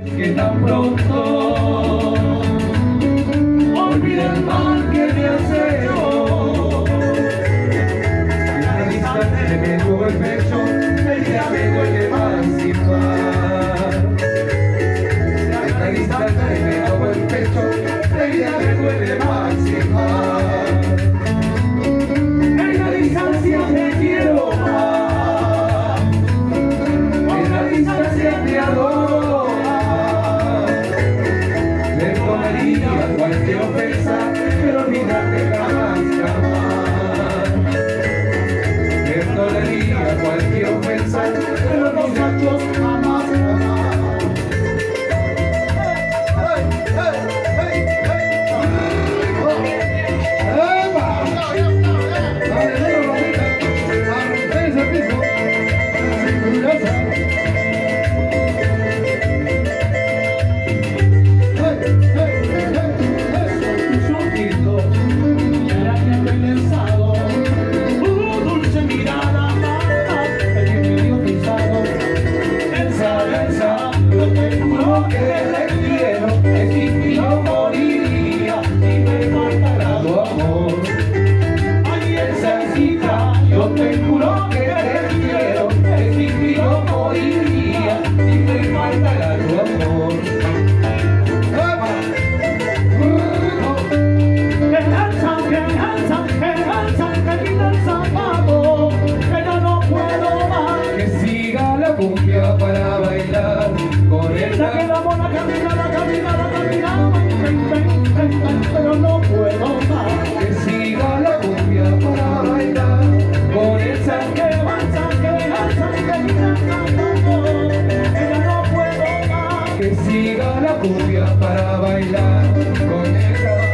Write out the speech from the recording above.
Que tan pronto olvide el mal que me has hecho. Y al instante me tuvo el pecho, el día me duele más sin par. Al instante me tuvo el pecho, el día me duele más sin par. En la distancia te quiero más, en la distancia te adoro. Cualquier ofensa, pero olvidarte jamás, jamás. Perdonaría cualquier ofensa, pero los hechos jamás, jamás. Yo te juro que te quiero, es que yo moriría si me faltara tu amor. Que quita el zapato, que ya no puedo más. Que siga la cumbia para bailar con ella. Que la mona camina, pero no puedo más. Que siga la cumbia para bailar. Con esa que avanza, ella no puedo más. Que siga la cumbia para bailar con esa.